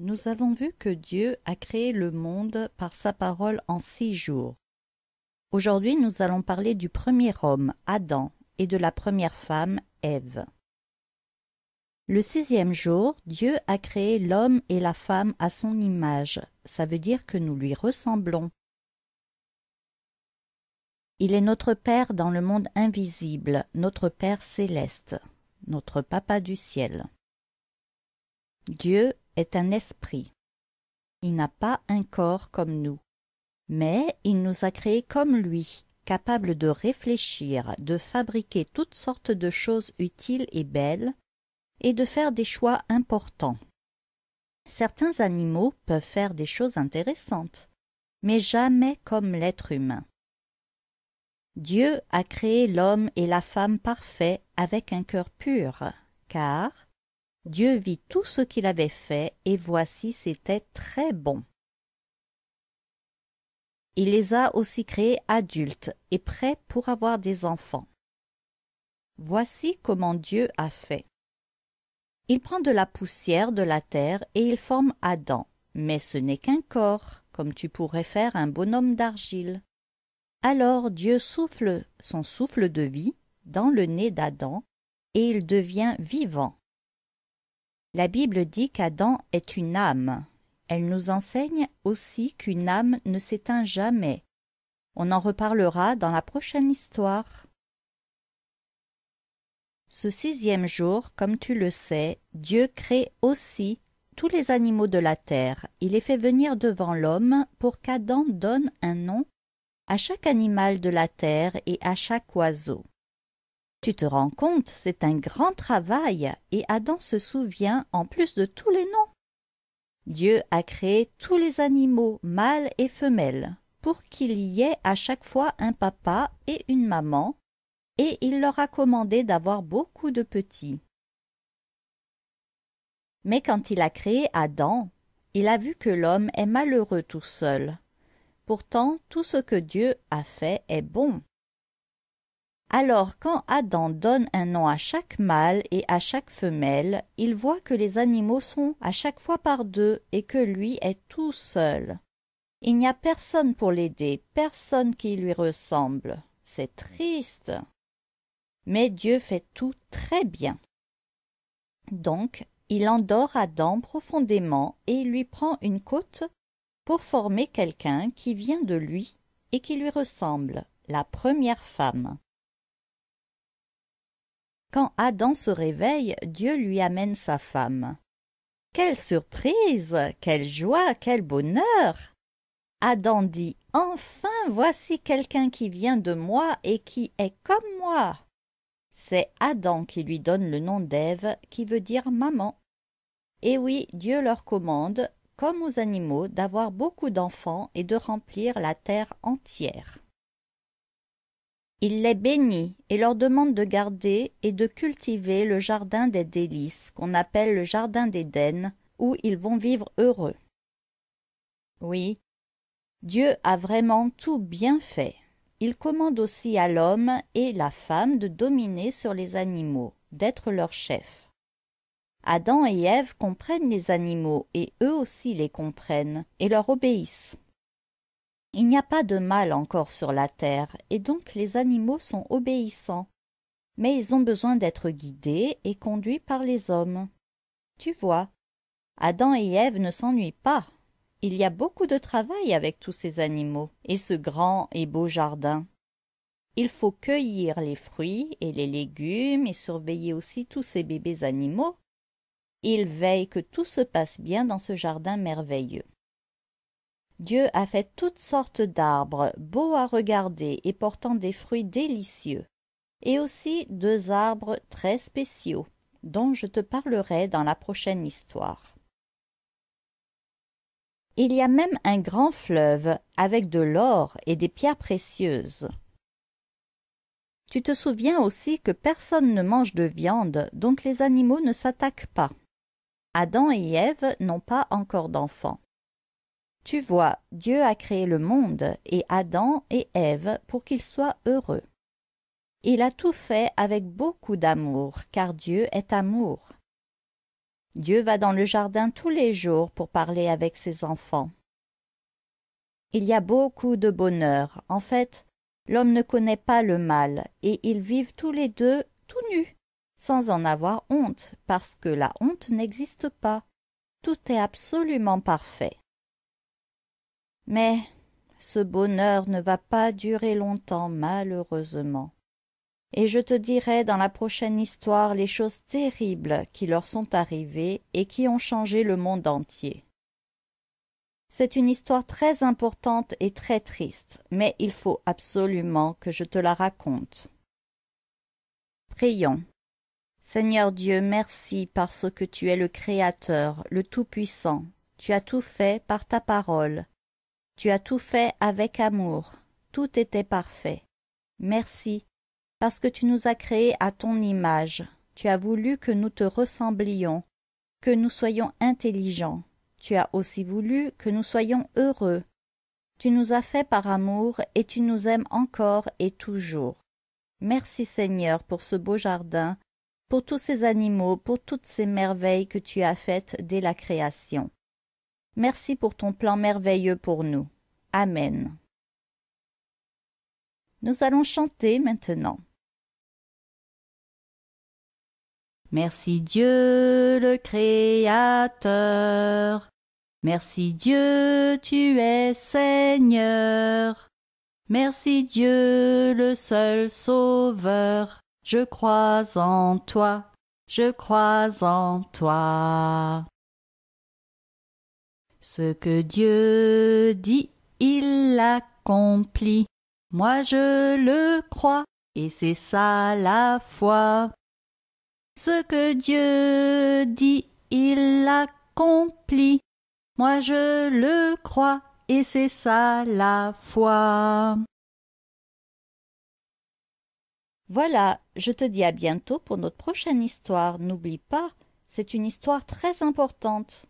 Nous avons vu que Dieu a créé le monde par sa parole en 6 jours. Aujourd'hui, nous allons parler du premier homme, Adam, et de la première femme, Ève. Le 6e jour, Dieu a créé l'homme et la femme à son image. Ça veut dire que nous lui ressemblons. Il est notre Père dans le monde invisible, notre Père céleste, notre Papa du ciel. Dieu est un esprit. Il n'a pas un corps comme nous, mais il nous a créés comme lui, capables de réfléchir, de fabriquer toutes sortes de choses utiles et belles, et de faire des choix importants. Certains animaux peuvent faire des choses intéressantes, mais jamais comme l'être humain. Dieu a créé l'homme et la femme parfaits avec un cœur pur, car Dieu vit tout ce qu'il avait fait et voici c'était très bon. Il les a aussi créés adultes et prêts pour avoir des enfants. Voici comment Dieu a fait. Il prend de la poussière de la terre et il forme Adam, mais ce n'est qu'un corps, comme tu pourrais faire un bonhomme d'argile. Alors Dieu souffle son souffle de vie dans le nez d'Adam et il devient vivant. La Bible dit qu'Adam est une âme. Elle nous enseigne aussi qu'une âme ne s'éteint jamais. On en reparlera dans la prochaine histoire. Ce 6e jour, comme tu le sais, Dieu crée aussi tous les animaux de la terre. Il les fait venir devant l'homme pour qu'Adam donne un nom à chaque animal de la terre et à chaque oiseau. Tu te rends compte, c'est un grand travail et Adam se souvient en plus de tous les noms. Dieu a créé tous les animaux, mâles et femelles, pour qu'il y ait à chaque fois un papa et une maman, et il leur a commandé d'avoir beaucoup de petits. Mais quand il a créé Adam, il a vu que l'homme est malheureux tout seul. Pourtant, tout ce que Dieu a fait est bon. Alors, quand Adam donne un nom à chaque mâle et à chaque femelle, il voit que les animaux sont à chaque fois par deux et que lui est tout seul. Il n'y a personne pour l'aider, personne qui lui ressemble. C'est triste. Mais Dieu fait tout très bien. Donc, il endort Adam profondément et il lui prend une côte pour former quelqu'un qui vient de lui et qui lui ressemble, la première femme. Quand Adam se réveille, Dieu lui amène sa femme. Quelle surprise! Quelle joie! Quel bonheur! Adam dit « Enfin, voici quelqu'un qui vient de moi et qui est comme moi !» C'est Adam qui lui donne le nom d'Ève, qui veut dire « maman ». Et oui, Dieu leur commande, comme aux animaux, d'avoir beaucoup d'enfants et de remplir la terre entière. Il les bénit et leur demande de garder et de cultiver le jardin des délices, qu'on appelle le jardin d'Éden, où ils vont vivre heureux. Oui, Dieu a vraiment tout bien fait. Il commande aussi à l'homme et la femme de dominer sur les animaux, d'être leur chef. Adam et Ève comprennent les animaux et eux aussi les comprennent et leur obéissent. Il n'y a pas de mal encore sur la terre, et donc les animaux sont obéissants. Mais ils ont besoin d'être guidés et conduits par les hommes. Tu vois, Adam et Ève ne s'ennuient pas. Il y a beaucoup de travail avec tous ces animaux et ce grand et beau jardin. Il faut cueillir les fruits et les légumes et surveiller aussi tous ces bébés animaux. Il veille que tout se passe bien dans ce jardin merveilleux. Dieu a fait toutes sortes d'arbres, beaux à regarder et portant des fruits délicieux, et aussi 2 arbres très spéciaux, dont je te parlerai dans la prochaine histoire. Il y a même un grand fleuve avec de l'or et des pierres précieuses. Tu te souviens aussi que personne ne mange de viande, donc les animaux ne s'attaquent pas. Adam et Ève n'ont pas encore d'enfants. Tu vois, Dieu a créé le monde et Adam et Ève pour qu'ils soient heureux. Il a tout fait avec beaucoup d'amour, car Dieu est amour. Dieu va dans le jardin tous les jours pour parler avec ses enfants. Il y a beaucoup de bonheur. En fait, l'homme ne connaît pas le mal et ils vivent tous les deux tout nus, sans en avoir honte, parce que la honte n'existe pas. Tout est absolument parfait. Mais ce bonheur ne va pas durer longtemps, malheureusement. Et je te dirai dans la prochaine histoire les choses terribles qui leur sont arrivées et qui ont changé le monde entier. C'est une histoire très importante et très triste, mais il faut absolument que je te la raconte. Prions. Seigneur Dieu, merci parce que tu es le Créateur, le Tout-Puissant. Tu as tout fait par ta parole. Tu as tout fait avec amour. Tout était parfait. Merci, parce que tu nous as créés à ton image. Tu as voulu que nous te ressemblions, que nous soyons intelligents. Tu as aussi voulu que nous soyons heureux. Tu nous as fait par amour et tu nous aimes encore et toujours. Merci Seigneur pour ce beau jardin, pour tous ces animaux, pour toutes ces merveilles que tu as faites dès la création. Merci pour ton plan merveilleux pour nous. Amen. Nous allons chanter maintenant. Merci Dieu le Créateur. Merci Dieu, tu es Seigneur. Merci Dieu le seul Sauveur. Je crois en toi, je crois en toi. Ce que Dieu dit, il l'accomplit. Moi je le crois, et c'est ça la foi. Ce que Dieu dit, il l'accomplit. Moi je le crois, et c'est ça la foi. Voilà, je te dis à bientôt pour notre prochaine histoire. N'oublie pas, c'est une histoire très importante.